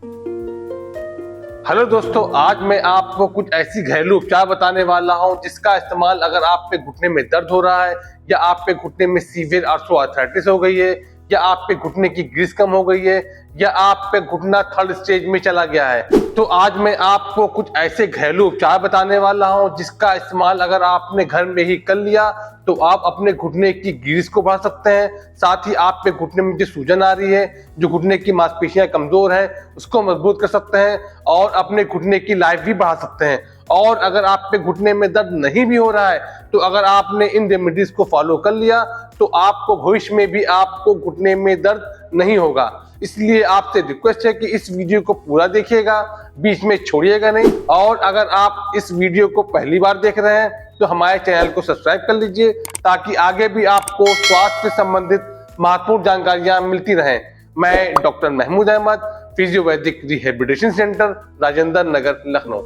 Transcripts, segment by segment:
Hello दोस्तों, आज मैं आपको कुछ ऐसी घरेलू उपचार बताने वाला हूं जिसका इस्तेमाल अगर आप पे घुटने में दर्द हो रहा है या आप पे घुटने में सीवियर आर्थराइटिस हो गई है या आप पे घुटने की ग्रीस कम हो गई है या आप पे घुटना थर्ड स्टेज में चला गया है, तो आज मैं आपको कुछ ऐसे घरेलू उपचार बताने वाला हूं जिसका इस्तेमाल अगर आपने घर में ही कर लिया तो आप अपने घुटने की ग्रीस को बढ़ा सकते हैं। साथ ही आप पे घुटने में जो सूजन आ रही है, जो घुटने की मांसपेशियां कमजोर है, उसको मजबूत कर सकते हैं और अपने घुटने की लाइफ भी बढ़ा सकते हैं। और अगर आप पे घुटने में दर्द नहीं भी हो रहा है तो अगर आपने इन रेमेडीज को फॉलो कर लिया तो आपको भविष्य में भी आपको घुटने में दर्द नहीं होगा। इसलिए आपसे रिक्वेस्ट है कि इस वीडियो को पूरा देखिएगा, बीच में छोड़िएगा नहीं। और अगर आप इस वीडियो को पहली बार देख रहे हैं तो हमारे चैनल को सब्सक्राइब कर लीजिए ताकि आगे भी आपको स्वास्थ्य से संबंधित महत्वपूर्ण जानकारियां मिलती रहें। मैं doctor Mahmood Ahmed, Physiovaidic rehabilitation centre, Rajendra Nagar, Lucknow.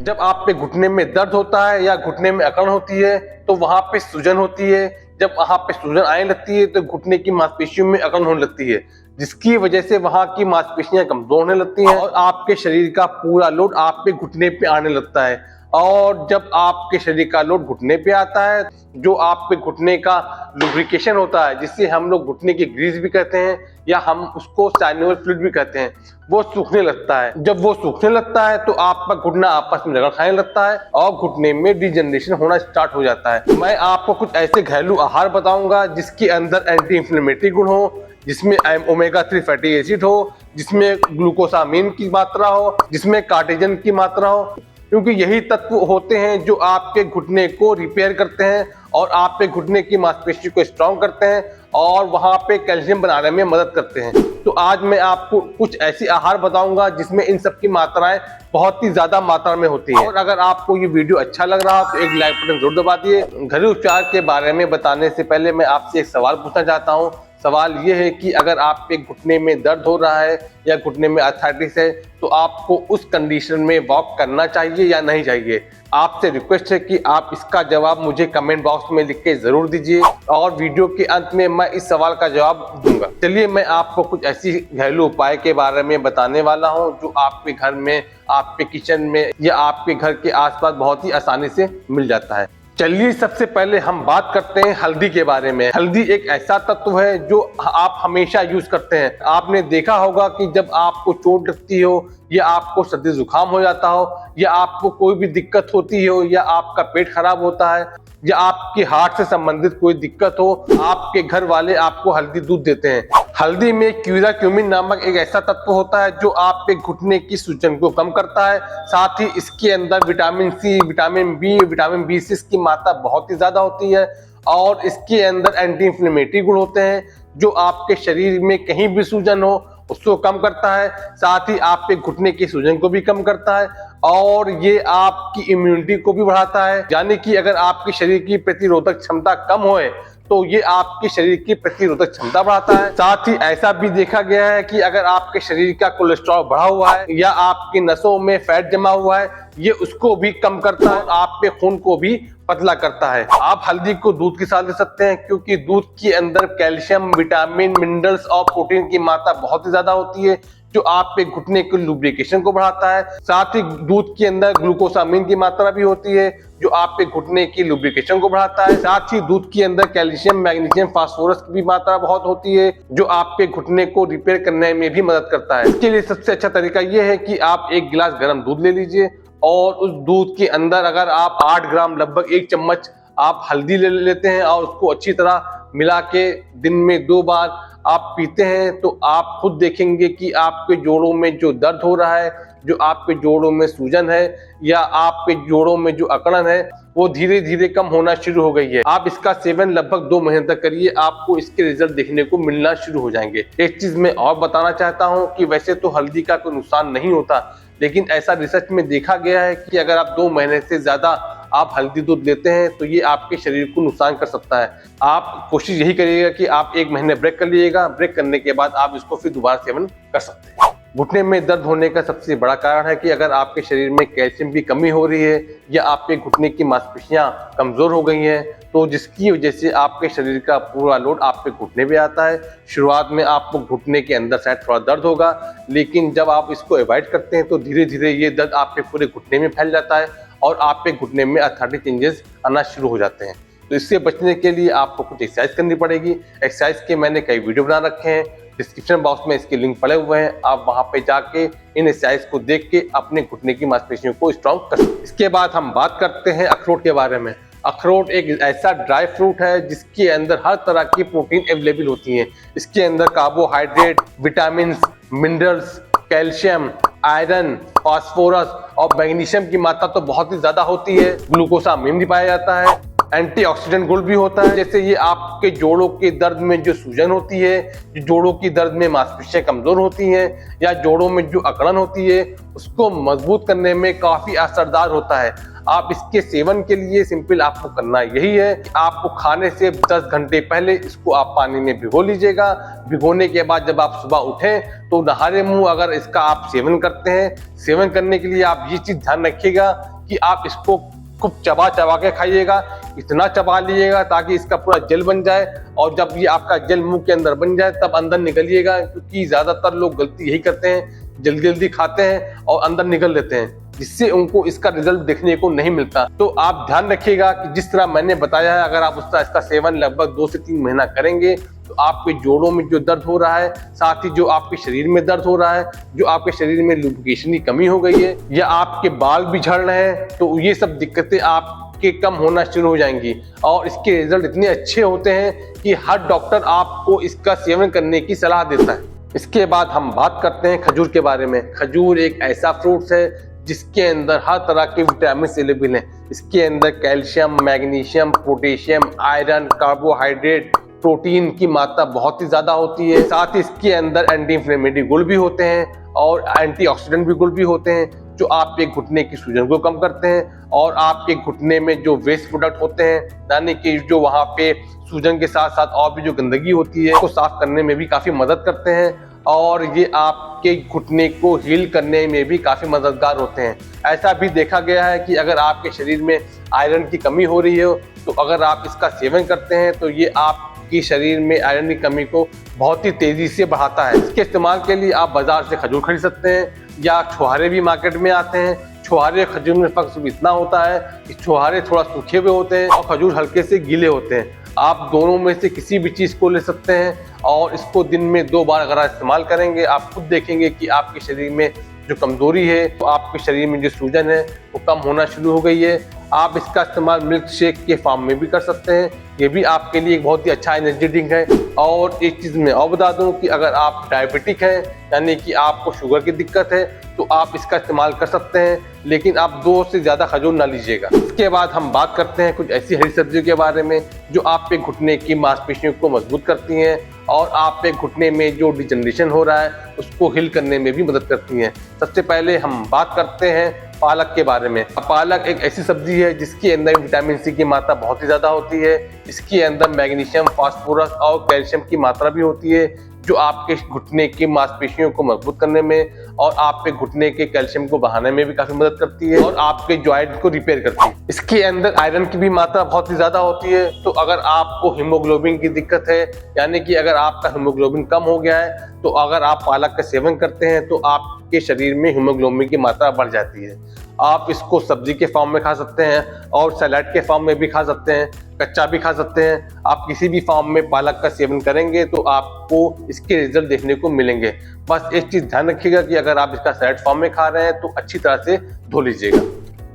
जब आप पे घुटने में दर्द होता है या घुटने में अकड़ होती है तो वहां पे सूजन होती है। जब वहां पे सूजन आने लगती है तो घुटने की मांसपेशियों में अकड़ होने लगती है, जिसकी वजह से वहां की मांसपेशियां कमजोर होने लगती हैं और आपके शरीर का पूरा लोड आप पे घुटने पे आने लगता है। और जब आपके शरीर का लोड घुटने पे आता है, जो आप पे घुटने का लुब्रिकेशन होता है, जिससे हम लोग घुटने की ग्रीस भी कहते हैं या हम उसको साइनोवियल फ्लूइड भी कहते हैं, वो सूखने लगता है। जब वो सूखने लगता है तो आपका घुटना आपस में रगड़ खाने लगता है और घुटने में डिजनरेशन होना स्टार्ट हो जाता है। मैं आपको कुछ ऐसे घरेलू आहार बताऊंगा जिसके अंदर एंटी इंफ्लेमेटरी गुण हो, जिसमें ओमेगा 3 फैटी एसिड हो, जिसमें ग्लूकोसामिन की मात्रा हो, जिसमें कार्टिजन की मात्रा हो, क्योंकि यही तत्व होते हैं जो आपके घुटने को रिपेयर करते हैं और आप पे घुटने की मांसपेशी को स्ट्रॉन्ग करते हैं और वहां पे कैल्शियम बनाने में मदद करते हैं। तो आज मैं आपको कुछ ऐसी आहार बताऊंगा जिसमें इन सब की मात्राएं बहुत ही ज्यादा मात्रा में होती है। और अगर आपको ये वीडियो अच्छा लग रहा हो तो एक लाइक बटन जरूर दबा दिए। घरेलू उपचार के बारे में बताने से पहले मैं आपसे एक सवाल पूछना चाहता हूँ। सवाल ये है कि अगर आप पे घुटने में दर्द हो रहा है या घुटने में आर्थराइटिस है तो आपको उस कंडीशन में वॉक करना चाहिए या नहीं चाहिए। आपसे रिक्वेस्ट है कि आप इसका जवाब मुझे कमेंट बॉक्स में लिख के जरूर दीजिए और वीडियो के अंत में मैं इस सवाल का जवाब दूंगा। चलिए मैं आपको कुछ ऐसी घरेलू उपाय के बारे में बताने वाला हूं जो आपके घर में, आपके किचन में या आपके घर के आसपास बहुत ही आसानी से मिल जाता है। चलिए सबसे पहले हम बात करते हैं हल्दी के बारे में। हल्दी एक ऐसा तत्व है जो आप हमेशा यूज करते हैं। आपने देखा होगा कि जब आपको चोट लगती हो या आपको सर्दी जुकाम हो जाता हो या आपको कोई भी दिक्कत होती हो या आपका पेट खराब होता है या आपके हार्ट से संबंधित कोई दिक्कत हो, आपके घर वाले आपको हल्दी दूध देते हैं। हल्दी में क्यूराक्यूमिन नामक एक ऐसा तत्व होता है जो आपके घुटने की सूजन को कम करता है। साथ ही इसके अंदर vitamin C, vitamin B, vitamin B6 की मात्रा बहुत ही ज्यादा होती है और इसके अंदर एंटी इंफ्लेमेटरी गुण होते हैं जो आपके शरीर में कहीं भी सूजन हो उसको कम करता है। साथ ही आपके घुटने की सूजन को भी कम करता है और ये आपकी इम्यूनिटी को भी बढ़ाता है। यानी कि अगर आपके शरीर की प्रतिरोधक क्षमता कम होए तो ये आपके शरीर की प्रतिरोधक क्षमता बढ़ाता है। साथ ही ऐसा भी देखा गया है कि अगर आपके शरीर का कोलेस्ट्रॉल बढ़ा हुआ है या आपकी नसों में फैट जमा हुआ है, ये उसको भी कम करता है, आपके खून को भी पतला करता है। आप हल्दी को दूध के साथ ले सकते हैं क्योंकि दूध के अंदर कैल्शियम, विटामिन, मिनरल्स और प्रोटीन की मात्रा बहुत ही ज्यादा होती है जो आपके घुटने के लुब्रिकेशन को बढ़ाता है। साथ ही दूध के अंदर ग्लूकोसामिन की मात्रा भी होती है जो आपके घुटने की लुब्रिकेशन को बढ़ाता है। साथ ही दूध के अंदर कैल्शियम, मैग्नीशियम, फास्फोरस की भी मात्रा बहुत होती है जो आपके घुटने को रिपेयर करने में भी मदद करता है। इसके लिए सबसे अच्छा तरीका यह है कि आप एक गिलास गर्म दूध ले लीजिए और उस दूध के अंदर अगर आप 8 ग्राम, लगभग 1 चम्मच आप हल्दी ले लेते हैं और उसको अच्छी तरह मिला के दिन में 2 बार आप पीते हैं तो आप खुद देखेंगे कि आपके जोड़ों में जो दर्द हो रहा है, जो आपके जोड़ों में सूजन है या आपके जोड़ों में जो अकड़न है, वो धीरे धीरे कम होना शुरू हो गई है। आप इसका सेवन लगभग 2 महीने तक करिए, आपको इसके रिजल्ट देखने को मिलना शुरू हो जाएंगे। एक चीज मैं और बताना चाहता हूँ कि वैसे तो हल्दी का कोई नुकसान नहीं होता, लेकिन ऐसा रिसर्च में देखा गया है कि अगर आप 2 महीने से ज्यादा आप हल्दी दूध लेते हैं तो ये आपके शरीर को नुकसान कर सकता है। आप कोशिश यही करिएगा कि आप 1 महीने ब्रेक कर लीजिएगा। ब्रेक करने के बाद आप इसको फिर दोबारा सेवन कर सकते हैं। घुटने में दर्द होने का सबसे बड़ा कारण है कि अगर आपके शरीर में कैल्शियम की कमी हो रही है या आपके घुटने की मांसपेशियां कमजोर हो गई हैं, तो जिसकी वजह से आपके शरीर का पूरा लोड आपके घुटने पे आता है। शुरुआत में आपको घुटने के अंदर शायद थोड़ा दर्द होगा, लेकिन जब आप इसको अवॉइड करते हैं तो धीरे धीरे ये दर्द आपके पूरे घुटने में फैल जाता है और आपके घुटने में अर्थार्टिक चेंजेस आना शुरू हो जाते हैं। तो इससे बचने के लिए आपको कुछ एक्सरसाइज करनी पड़ेगी। एक्सरसाइज के मैंने कई वीडियो बना रखे हैं, डिस्क्रिप्शन बॉक्स में इसके लिंक पड़े हुए हैं, आप वहां पे जाके इन एक्सरसाइज को देख के अपने घुटने की मांसपेशियों को स्ट्रॉन्ग कर सकते हैं। इसके बाद हम बात करते हैं अखरोट के बारे में। अखरोट एक ऐसा ड्राई फ्रूट है जिसके अंदर हर तरह की प्रोटीन अवेलेबल होती हैं। इसके अंदर carbohydrate, vitamin, minerals, calcium, iron, phosphorus और मैग्नीशियम की मात्रा तो बहुत ही ज्यादा होती है। ग्लूकोसामिन भी पाया जाता है। एंटीऑक्सीडेंट गुण भी होता है, जैसे ये आपके जोड़ों के दर्द में जो सूजन होती है, जो जोड़ों की दर्द में मांसपेशियां कमजोर होती हैं या जोड़ों में जो अकड़न होती है उसको मजबूत करने में काफी असरदार होता है। आप इसके सेवन के लिए सिंपल आपको करना यही है कि आपको खाने से 10 घंटे पहले इसको आप पानी में भिगो लीजिएगा। भिगोने के बाद जब आप सुबह उठें तो नहारे मुंह अगर इसका आप सेवन करते हैं, सेवन करने के लिए आप ये चीज ध्यान रखिएगा कि आप इसको खूब चबा चबा के खाइएगा। इतना चबा लीजिएगा ताकि इसका पूरा जेल बन जाए, और जब ये आपका जेल मुंह के अंदर बन जाए तब अंदर निकलिएगा, क्योंकि ज्यादातर लोग गलती यही करते हैं, जल्दी जल्दी खाते हैं और अंदर निकल लेते हैं, जिससे उनको इसका रिजल्ट देखने को नहीं मिलता। तो आप ध्यान रखिएगा कि जिस तरह मैंने बताया है, अगर आप उसका इसका सेवन लगभग 2 से 3 महीना करेंगे तो आपके जोड़ों में जो दर्द हो रहा है, साथ ही जो आपके शरीर में दर्द हो रहा है, जो आपके शरीर में लुब्रिकेशन की कमी हो गई है या आपके बाल भी झड़ रहे हैं, तो ये सब दिक्कतें आपके कम होना शुरू हो जाएंगी। और इसके रिजल्ट इतने अच्छे होते हैं कि हर डॉक्टर आपको इसका सेवन करने की सलाह देता है। इसके बाद हम बात करते हैं खजूर के बारे में। खजूर एक ऐसा फ्रूट्स है जिसके अंदर हर तरह के विटामिन अवेलेबल हैं। इसके अंदर calcium, magnesium, potassium, iron, carbohydrate, protein की मात्रा बहुत ही ज्यादा होती है। साथ ही इसके अंदर एंटी इंफ्लेमेटरी गुण भी होते हैं और एंटीऑक्सीडेंट भी गुण भी होते हैं, जो आपके घुटने की सूजन को कम करते हैं और आपके घुटने में जो वेस्ट प्रोडक्ट होते हैं, यानी कि जो वहां पे सूजन के साथ साथ और भी जो गंदगी होती है उसको साफ करने में भी काफी मदद करते हैं, और ये आपके घुटने को हील करने में भी काफी मददगार होते हैं। ऐसा भी देखा गया है कि अगर आपके शरीर में आयरन की कमी हो रही हो तो अगर आप इसका सेवन करते हैं तो ये आपके शरीर में आयरन की कमी को बहुत ही तेजी से बढ़ाता है। इसके इस्तेमाल के लिए आप बाजार से खजूर खरीद सकते हैं या छुहारे भी मार्केट में आते हैं। छुहारे खजूर में फर्क सिर्फ इतना होता है कि छुहारे थोड़ा सूखे हुए होते हैं और खजूर हल्के से गीले होते हैं। आप दोनों में से किसी भी चीज को ले सकते हैं और इसको दिन में 2 बार अगर आप इस्तेमाल करेंगे, आप खुद देखेंगे कि आपके शरीर में जो कमजोरी है, तो आपके शरीर में जो सूजन है वो कम होना शुरू हो गई है। आप इसका इस्तेमाल मिल्क शेक के फॉर्म में भी कर सकते हैं, ये भी आपके लिए एक बहुत ही अच्छा एनर्जी ड्रिंक है। और एक चीज मैं और बता दूं कि अगर आप डायबिटिक हैं, यानी कि आपको शुगर की दिक्कत है, तो आप इसका इस्तेमाल कर सकते हैं, लेकिन आप 2 से ज्यादा खजूर ना लीजिएगा। इसके बाद हम बात करते हैं कुछ ऐसी हरी सब्जियों के बारे में जो आपके घुटने की मांसपेशियों को मजबूत करती हैं और आपके घुटने में जो डिजनरेशन हो रहा है उसको हील करने में भी मदद करती हैं। सबसे पहले हम बात करते हैं पालक के बारे में। पालक एक ऐसी सब्जी है जिसके अंदर विटामिन सी की मात्रा बहुत ही ज्यादा होती है। इसके अंदर मैग्नीशियम, फास्फोरस और कैल्शियम की मात्रा भी होती है, जो आपके घुटने की मांसपेशियों को मजबूत करने में और आपके घुटने के कैल्शियम को बढ़ाने में भी काफी मदद करती है और आपके जॉइंट को रिपेयर करती है। इसके अंदर आयरन की भी मात्रा बहुत ही ज्यादा होती है, तो अगर आपको हीमोग्लोबिन की दिक्कत है, यानी कि अगर आपका हीमोग्लोबिन कम हो गया है, तो अगर आप पालक का सेवन करते हैं तो आपके शरीर में हीमोग्लोबिन की मात्रा बढ़ जाती है। आप इसको सब्जी के फॉर्म में खा सकते हैं और सलाद के फॉर्म में भी खा सकते हैं, कच्चा भी खा सकते हैं। आप किसी भी फॉर्म में पालक का सेवन करेंगे तो आपको इसके रिजल्ट देखने को मिलेंगे। बस एक चीज ध्यान रखिएगा कि अगर आप इसका सलाद फॉर्म में खा रहे हैं तो अच्छी तरह से धो लीजिएगा।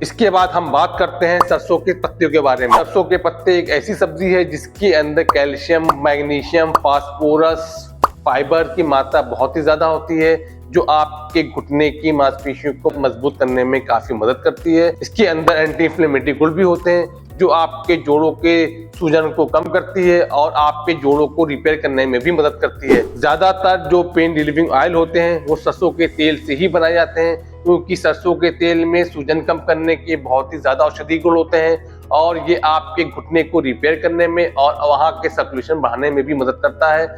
इसके बाद हम बात करते हैं सरसों के पत्तियों के बारे में। सरसों के पत्ते एक ऐसी सब्जी है जिसके अंदर कैल्शियम, मैग्नीशियम, फास्फोरस, फाइबर की मात्रा बहुत ही ज्यादा होती है, जो आपके घुटने की मांसपेशियों को मजबूत करने में काफी मदद करती है। इसके अंदर एंटी इंफ्लेमेटरी गुण भी होते हैं, जो आपके जोड़ों के सूजन को कम करती है और आपके जोड़ों को रिपेयर करने में भी मदद करती है। ज्यादातर जो पेन रिलीविंग ऑयल होते हैं वो सरसों के तेल से ही बनाए जाते हैं, क्योंकि सरसों के तेल में सूजन कम करने के बहुत ही ज्यादा औषधि गुण होते हैं और ये आपके घुटने को रिपेयर करने में और वहां के सर्कुलेशन बढ़ाने में भी मदद करता है।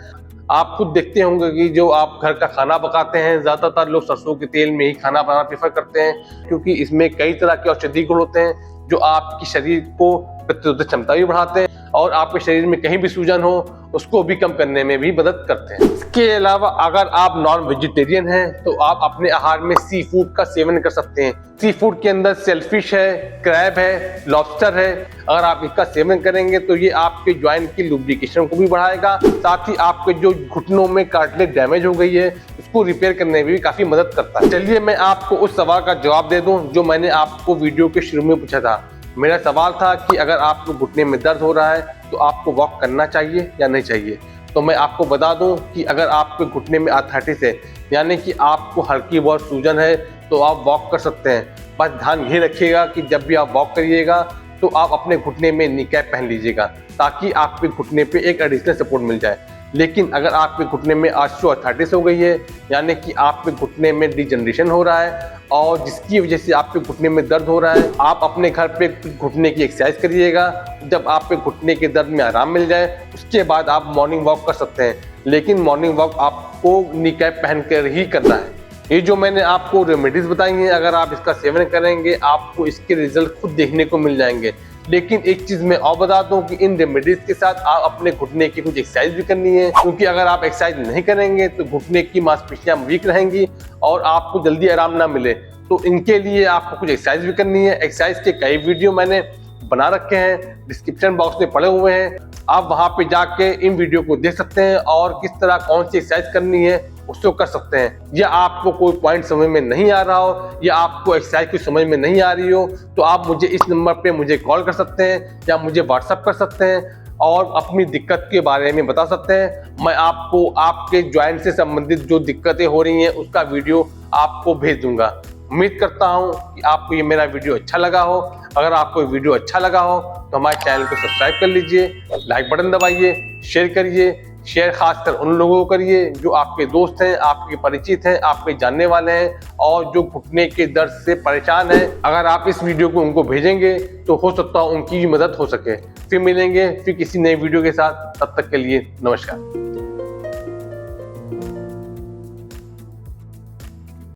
आप खुद देखते होंगे कि जो आप घर का खाना पकाते हैं, ज्यादातर लोग सरसों के तेल में ही खाना बनाना प्रेफर करते हैं, क्योंकि इसमें कई तरह के औषधि गुण होते हैं जो आपकी शरीर को प्रतिरोधक क्षमता भी बढ़ाते हैं और आपके शरीर में कहीं भी सूजन हो उसको भी कम करने में भी मदद करते हैं। इसके अलावा अगर आप नॉन वेजिटेरियन हैं तो आप अपने आहार में सी फूड का सेवन कर सकते हैं। सी फूड के अंदर सेलफिश है, क्रैब है, लॉबस्टर है। अगर आप इसका सेवन करेंगे तो ये आपके ज्वाइंट की लुब्रिकेशन को भी बढ़ाएगा, साथ ही आपके जो घुटनों में कार्टिलेज डैमेज हो गई है उसको रिपेयर करने में भी काफी मदद करता है। चलिए मैं आपको उस सवाल का जवाब दे दूं जो मैंने आपको वीडियो के शुरू में पूछा था। मेरा सवाल था कि अगर आपको घुटने में दर्द हो रहा है तो आपको वॉक करना चाहिए या नहीं चाहिए। तो मैं आपको बता दूं कि अगर आपके घुटने में आर्थराइटिस है, यानी कि आपको हल्की बहुत सूजन है, तो आप वॉक कर सकते हैं। बस ध्यान ये रखिएगा कि जब भी आप वॉक करिएगा तो आप अपने घुटने में नी कैप पहन लीजिएगा ताकि आपके घुटने पे एक एडिशनल सपोर्ट मिल जाए। लेकिन अगर आपके घुटने में ऑस्टियोआर्थराइटिस हो गई है, यानी कि आपके घुटने में डिजनरेशन हो रहा है और जिसकी वजह से आपके घुटने में दर्द हो रहा है, आप अपने घर पे घुटने की एक्सरसाइज करिएगा। जब आपके घुटने के दर्द में आराम मिल जाए उसके बाद आप मॉर्निंग वॉक कर सकते हैं, लेकिन मॉर्निंग वॉक आपको नी कैप पहन कर ही करना है। ये जो मैंने आपको रेमेडीज बताई हैं, अगर आप इसका सेवन करेंगे आपको इसके रिजल्ट खुद देखने को मिल जाएंगे। लेकिन एक चीज मैं और बता दूं कि इन रेमेडीज के साथ आप अपने घुटने की कुछ एक्सरसाइज भी करनी है, क्योंकि अगर आप एक्सरसाइज नहीं करेंगे तो घुटने की मांसपेशियां वीक रहेंगी और आपको जल्दी आराम ना मिले। तो इनके लिए आपको कुछ एक्सरसाइज भी करनी है। एक्सरसाइज के कई वीडियो मैंने बना रखे हैं, डिस्क्रिप्शन बॉक्स में पड़े हुए हैं, आप वहां पे जाके इन वीडियो को देख सकते हैं और किस तरह कौन सी एक्सरसाइज करनी है उसको कर सकते हैं। या आपको कोई पॉइंट समझ में नहीं आ रहा हो या आपको एक्सरसाइज कुछ समझ में नहीं आ रही हो तो आप मुझे इस नंबर पे मुझे कॉल कर सकते हैं या मुझे व्हाट्सअप कर सकते हैं और अपनी दिक्कत के बारे में बता सकते हैं। मैं आपको आपके ज्वाइंट से संबंधित जो दिक्कतें हो रही हैं उसका वीडियो आपको भेज दूंगा। उम्मीद करता हूं कि आपको ये मेरा वीडियो अच्छा लगा हो। अगर आपको ये वीडियो अच्छा लगा हो तो हमारे चैनल को सब्सक्राइब कर लीजिए, लाइक बटन दबाइए, शेयर करिए। शेयर खासकर उन लोगों को करिए जो आपके दोस्त हैं, आपके परिचित हैं, आपके जानने वाले हैं और जो घुटने के दर्द से परेशान हैं। अगर आप इस वीडियो को उनको भेजेंगे तो हो सकता है उनकी भी मदद हो सके। फिर मिलेंगे फिर किसी नए वीडियो के साथ, तब तक के लिए नमस्कार।